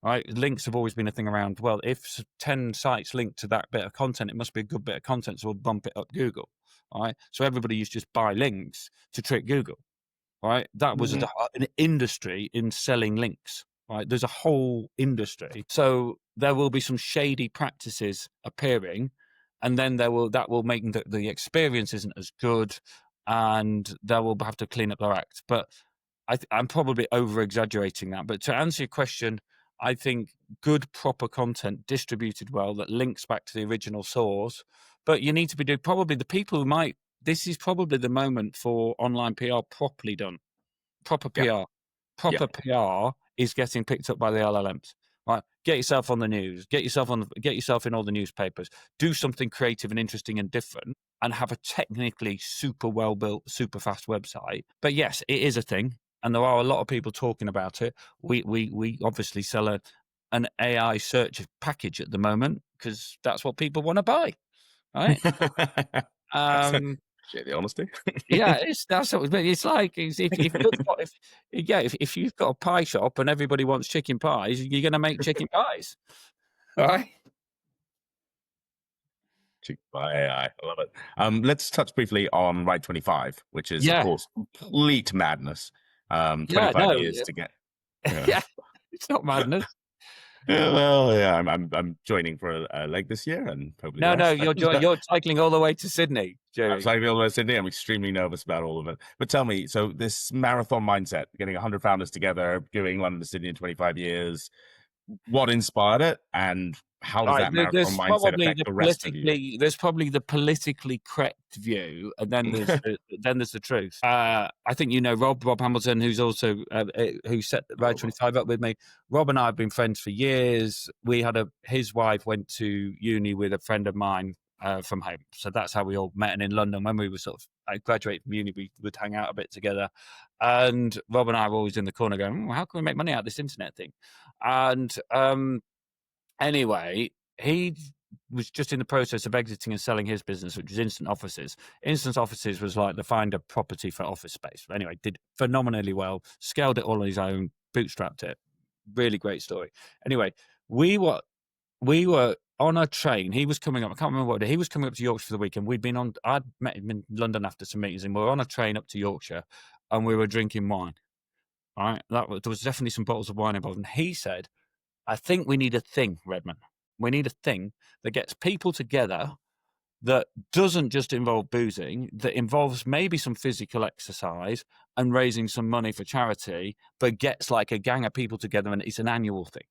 Right? Links have always been a thing around, well, if 10 sites link to that bit of content, it must be a good bit of content, so we'll bump it up Google. Right? So everybody used to just buy links to trick Google. Right? That was an industry in selling links. Right? There's a whole industry. So there will be some shady practices appearing, and then that will make the experience isn't as good, and they will have to clean up their act. But I'm probably over exaggerating that. But to answer your question, I think good, proper content distributed well that links back to the original source. But you need to be probably the people who might. This is probably the moment for online PR properly done. Proper PR. PR is getting picked up by the LLMs. Right? Get yourself on the news. Get yourself in all the newspapers. Do something creative and interesting and different, and have a technically super well built, super fast website. But yes, it is a thing, and there are a lot of people talking about it. We obviously sell an AI search package at the moment because that's what people want to buy. Right? Appreciate the honesty. Yeah, that's what it's like. If you've got a pie shop and everybody wants chicken pies, you're going to make chicken pies, all right? Chicken pie AI, I love it. Let's touch briefly on Ride25, which is of course complete madness. 25 years to get. Yeah, it's not madness. I'm joining for a leg this year, and hopefully. No, you're cycling all the way to Sydney, Jerry. I'm cycling all the way to Sydney. I'm extremely nervous about all of it. But tell me, so this marathon mindset, getting 100 founders together, doing London to Sydney in 25 years, what inspired it, and how does that marathon mindset affect the rest of you? There's probably the politically correct view, and then there's the truth. I think Rob Hamilton, who's also who set Ride25 up with me. Rob and I have been friends for years. We had his wife went to uni with a friend of mine from home, so that's how we all met. And in London, when we were sort of graduated from uni, we would hang out a bit together. And Rob and I were always in the corner going, "How can we make money out of this internet thing?" And anyway, he was just in the process of exiting and selling his business, which was Instant Offices. Instant Offices was like the finder property for office space. Anyway, did phenomenally well, scaled it all on his own, bootstrapped it. Really great story. Anyway, we were on a train. He was coming up. I can't remember what day. He was coming up to Yorkshire for the weekend. I'd met him in London after some meetings, and we were on a train up to Yorkshire, and we were drinking wine. All right, there was definitely some bottles of wine involved. And he said, I think we need a thing, Readman. We need a thing that gets people together that doesn't just involve boozing, that involves maybe some physical exercise and raising some money for charity, but gets like a gang of people together and it's an annual thing.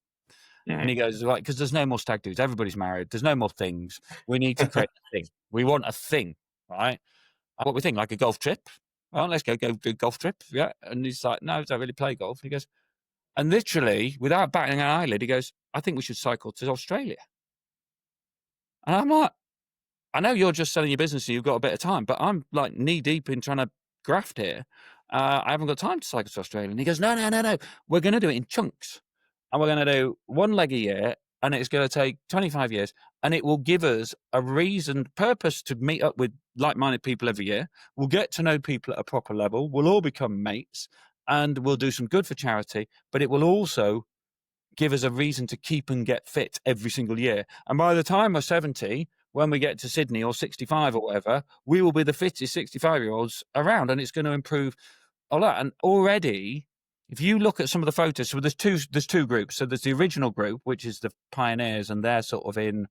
Mm. And he goes, right, because there's no more stag do's. Everybody's married. There's no more things. We need to create a thing. We want a thing, right? What we think, like a golf trip. Well, let's go golf trip. Yeah. And he's like, no, I don't really play golf. And he goes, and literally, without batting an eyelid, he goes, I think we should cycle to Australia. And I'm like, I know you're just selling your business and you've got a bit of time, but I'm like knee deep in trying to graft here. I haven't got time to cycle to Australia. And he goes, no. We're going to do it in chunks. And we're going to do one leg a year. And it's going to take 25 years. And it will give us a reasoned purpose to meet up with like-minded people every year. We'll get to know people at a proper level. We'll all become mates. And we'll do some good for charity, but it will also give us a reason to keep and get fit every single year. And by the time we're 70, when we get to Sydney or 65 or whatever, we will be the fittest 65-year-olds around, and it's going to improve a lot. And already, if you look at some of the photos, so there's two groups. So there's the original group, which is the pioneers, and they're sort of in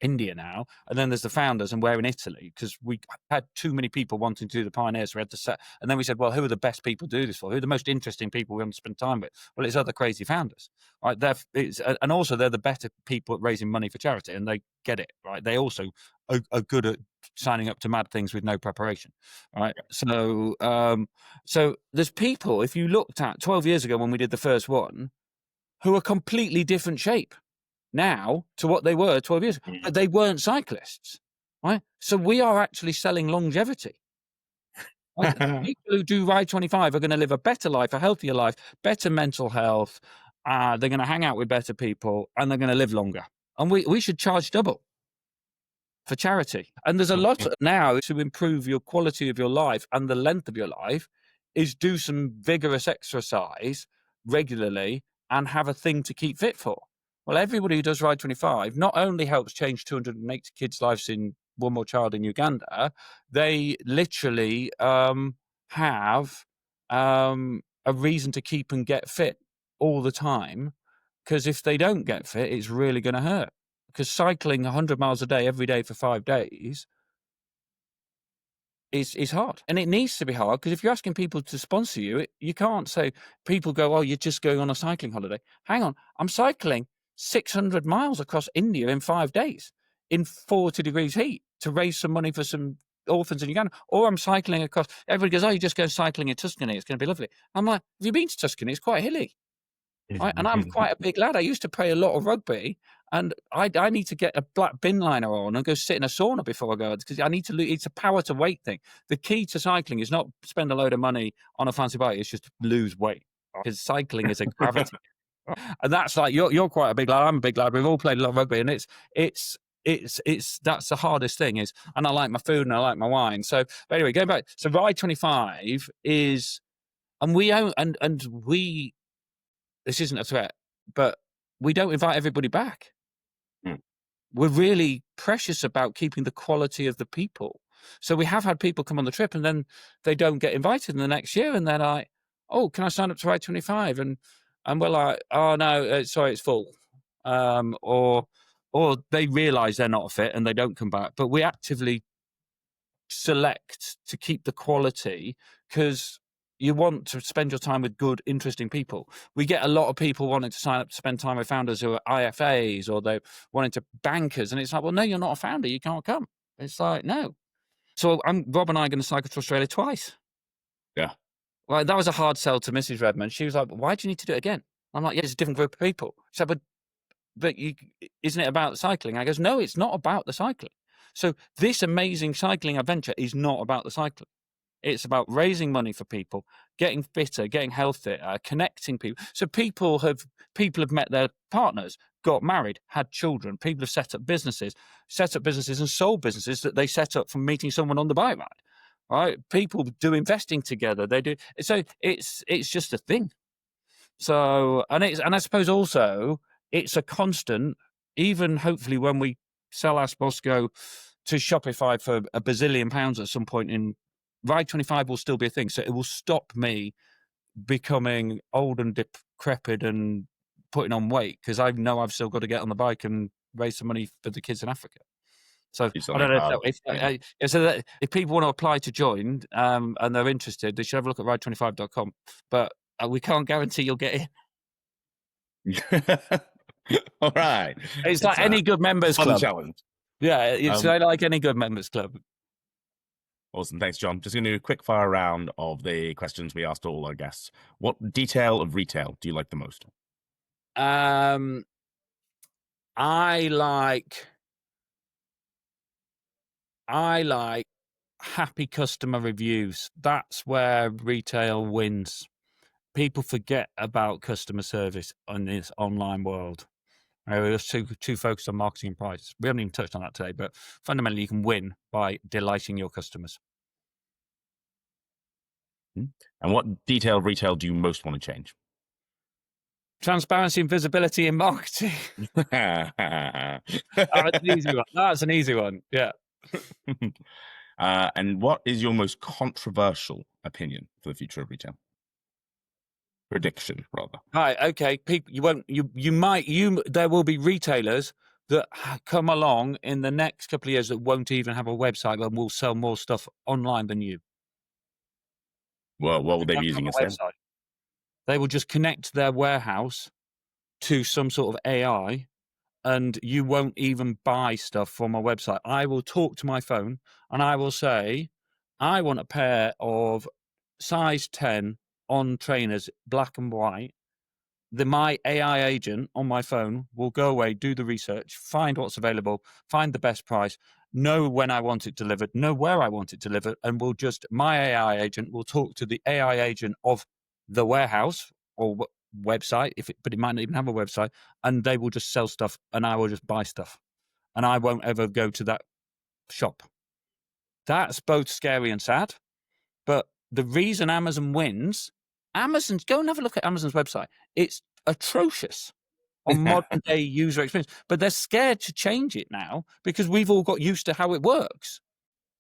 India now, and then there's the founders, and we're in Italy because we had too many people wanting to do the pioneers. We had to set, and then we said, well, who are the best people to do this for? Who are the most interesting people we want to spend time with? Well, it's other crazy founders, right? And also they're the better people at raising money for charity, and they get it, right? They also are good at signing up to mad things with no preparation, right? So, so there's people, if you looked at 12 years ago when we did the first one, who are completely different shape now to what they were 12 years ago, but they weren't cyclists, right? So we are actually selling longevity. Right? People who do Ride25 are going to live a better life, a healthier life, better mental health. They're going to hang out with better people, and they're going to live longer. And we should charge double for charity. And there's a lot now to improve your quality of your life and the length of your life is do some vigorous exercise regularly and have a thing to keep fit for. Well, everybody who does Ride25 not only helps change 280 kids' lives in One More Child in Uganda, they literally have a reason to keep and get fit all the time. Because if they don't get fit, it's really going to hurt. Because cycling 100 miles a day every day for 5 days is hard. And it needs to be hard, because if you're asking people to sponsor you, you can't say, people go, oh, you're just going on a cycling holiday. Hang on, I'm cycling 600 miles across India in 5 days in 40 degrees heat to raise some money for some orphans in Uganda. Or I'm cycling across, everybody goes, oh, you just go cycling in Tuscany, it's going to be lovely. I'm like, have you been to Tuscany? It's quite hilly. Right? And I'm quite a big lad. I used to play a lot of rugby, and I need to get a black bin liner on and go sit in a sauna before I go, because I need to it's a power to weight thing. The key to cycling is not spend a load of money on a fancy bike, it's just lose weight, because cycling is a gravity. And that's like, you're quite a big lad, I'm a big lad, we've all played a lot of rugby, and it's that's the hardest thing is, and I like my food and I like my wine. So but anyway, going back, so Ride25 is, and we own, and we, this isn't a threat, but we don't invite everybody back. We're really precious about keeping the quality of the people. So we have had people come on the trip and then they don't get invited in the next year, and they're like, oh, can I sign up to Ride25? And we're like, oh no, sorry, it's full. Or they realize they're not fit and they don't come back. But we actively select to keep the quality, because You want to spend your time with good, interesting people. We get a lot of people wanting to sign up to spend time with founders who are IFAs, or they're wanting to bankers. And it's like, well, no, you're not a founder. You can't come. It's like, no. So Rob and I are going to cycle to Australia twice. Yeah. Like, that was a hard sell to Mrs. Readman. She was like, why do you need to do it again? I'm like, yeah, it's a different group of people. She said, but isn't it about cycling? I goes, no, it's not about the cycling. So this amazing cycling adventure is not about the cycling. It's about raising money for people, getting fitter, getting healthier, connecting people. So people have met their partners, got married, had children. People have set up businesses and sold businesses that they set up from meeting someone on the bike ride. Right? People do investing together. They do. So it's just a thing. So and I suppose also it's a constant. Even hopefully when we sell Ask Bosco to Shopify for £1 bazillion at some point in Ride25 will still be a thing. So it will stop me becoming old and decrepit and putting on weight, because I know I've still got to get on the bike and raise some money for the kids in Africa. So I don't know if people want to apply to join and they're interested, they should have a look at ride25.com. But we can't guarantee you'll get in. All right. It's like any good members club. Challenge. Yeah, it's like any good members club. Awesome. Thanks, John. Just going to do a quick fire round of the questions we asked all our guests. What detail of retail do you like the most? I like happy customer reviews. That's where retail wins. People forget about customer service in this online world. We're just too focused on marketing and price. We haven't even touched on that today, but fundamentally you can win by delighting your customers. And what detail of retail do you most want to change? Transparency and visibility in marketing. That's an easy one. That's an easy one. Yeah. And what is your most controversial opinion for the future of retail? Prediction, rather. Right. Okay. People, there will be retailers that come along in the next couple of years that won't even have a website and will sell more stuff online than you. Well, what will they be using instead? They will just connect their warehouse to some sort of AI, and you won't even buy stuff from a website. I will talk to my phone and I will say, I want a pair of size 10 on trainers, black and white. My AI agent on my phone will go away, do the research, find what's available, find the best price, know when I want it delivered, know where I want it delivered, and my AI agent will talk to the AI agent of the warehouse or website, but it might not even have a website, and they will just sell stuff and I will just buy stuff. And I won't ever go to that shop. That's both scary and sad. But the reason Amazon wins, go and have a look at Amazon's website. It's atrocious on modern day user experience, but they're scared to change it now because we've all got used to how it works.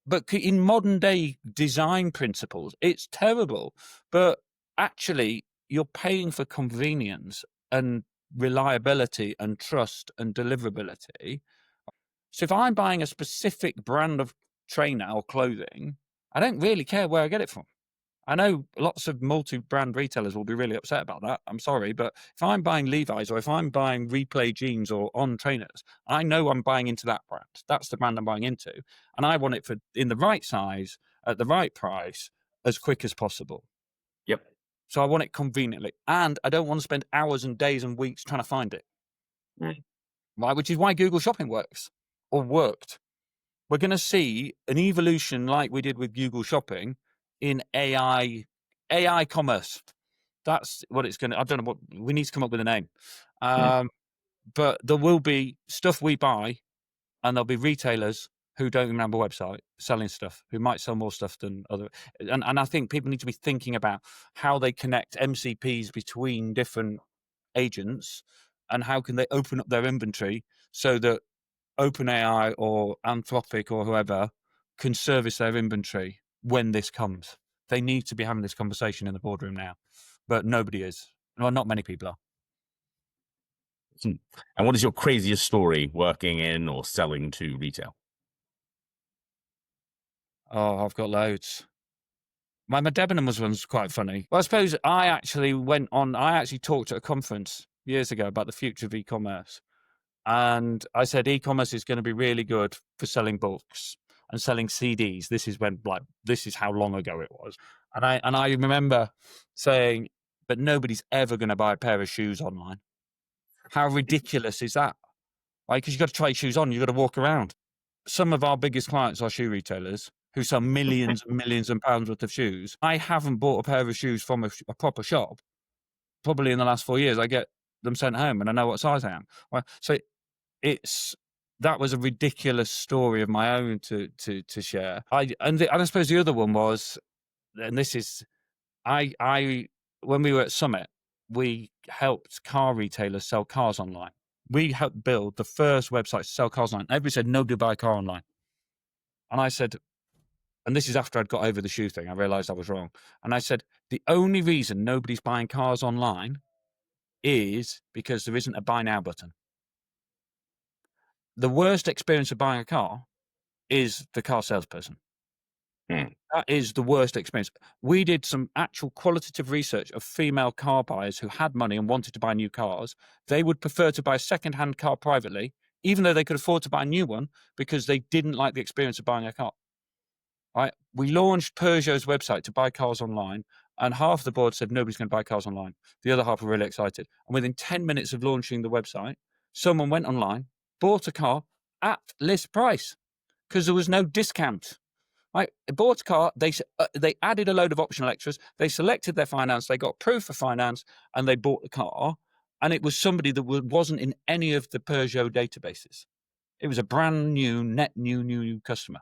But in modern day design principles, it's terrible. But actually, you're paying for convenience and reliability and trust and deliverability. So if I'm buying a specific brand of trainer or clothing, I don't really care where I get it from. I know lots of multi-brand retailers will be really upset about that. I'm sorry, but if I'm buying Levi's or if I'm buying Replay jeans or On trainers, I know I'm buying into that brand. That's the brand I'm buying into. And I want it in the right size, at the right price, as quick as possible. Yep. So I want it conveniently. And I don't want to spend hours and days and weeks trying to find it. Right? Which is why Google Shopping works or worked. We're going to see an evolution like we did with Google Shopping in AI commerce. That's what it's going to, I don't know what, we need to come up with a name. But there will be stuff we buy and there'll be retailers who don't even have a website selling stuff, who might sell more stuff than other. And I think people need to be thinking about how they connect MCPs between different agents and how can they open up their inventory so that OpenAI or Anthropic or whoever can service their inventory when this comes. They need to be having this conversation in the boardroom now, but nobody is. Well, not many people are. And what is your craziest story working in or selling to retail? Oh, I've got loads. My Debenhams one's quite funny. Well, I suppose I actually talked at a conference years ago about the future of e-commerce. And I said, e-commerce is going to be really good for selling books and selling CDs. This is how long ago it was. And I remember saying, but nobody's ever going to buy a pair of shoes online. How ridiculous is that? Right? Because you've got to try shoes on, you've got to walk around. Some of our biggest clients are shoe retailers who sell millions and millions of pounds worth of shoes. I haven't bought a pair of shoes from a proper shop probably in the last 4 years. I get them sent home and I know what size I am. Right? So that was a ridiculous story of my own to share. I suppose the other one was, and this is, I when we were at Summit, we helped car retailers sell cars online. We helped build the first website to sell cars online. Everybody said nobody buy a car online, and I said, and this is after I'd got over the shoe thing. I realized I was wrong, and I said the only reason nobody's buying cars online is because there isn't a buy now button. The worst experience of buying a car is the car salesperson. That is the worst experience. We did some actual qualitative research of female car buyers who had money and wanted to buy new cars. They would prefer to buy a second-hand car privately, even though they could afford to buy a new one, because they didn't like the experience of buying a car. Right? We launched Peugeot's website to buy cars online, and half the board said nobody's going to buy cars online. The other half were really excited. And within 10 minutes of launching the website, someone went online, bought a car at list price because there was no discount. Right, bought a car. They added a load of optional extras. They selected their finance. They got proof of finance, and they bought the car. And it was somebody that wasn't in any of the Peugeot databases. It was a brand new, net new customer.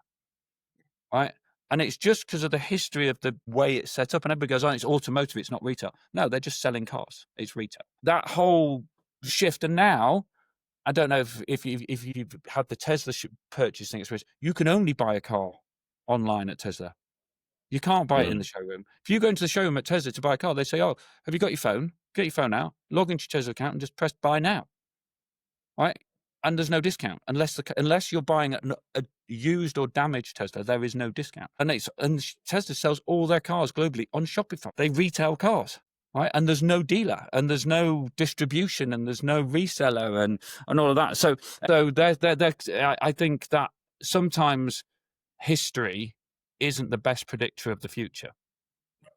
Right, and it's just because of the history of the way it's set up. And everybody goes, "Oh, it's automotive. It's not retail." No, they're just selling cars. It's retail. That whole shift, and now, I don't know if you've had the Tesla purchasing experience. You can only buy a car online at Tesla. You can't buy it in the showroom. If you go into the showroom at Tesla to buy a car, they say, "Oh, have you got your phone? Get your phone out, log into your Tesla account, and just press buy now." Right? And there's no discount unless you're buying a used or damaged Tesla. There is no discount, and Tesla sells all their cars globally on Shopify. They retail cars. Right, and there's no dealer, and there's no distribution, and there's no reseller, and all of that. So I think that sometimes history isn't the best predictor of the future.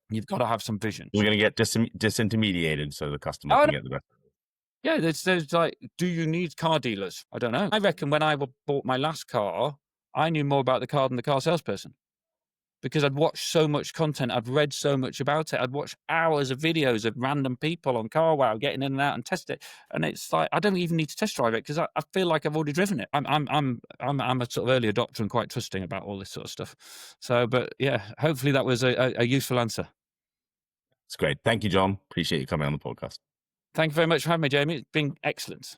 You've got to have some vision. We're going to get disintermediated so the customer can get the best. Yeah, there's like, do you need car dealers? I don't know. I reckon when I bought my last car, I knew more about the car than the car salesperson, because I'd watched so much content. I'd read so much about it. I'd watched hours of videos of random people on CarWow getting in and out and test it. And it's like, I don't even need to test drive it because I feel like I've already driven it. I'm a sort of early adopter and quite trusting about all this sort of stuff. So, but yeah, hopefully that was a useful answer. It's great. Thank you, John. Appreciate you coming on the podcast. Thank you very much for having me, Jamie. It's been excellent.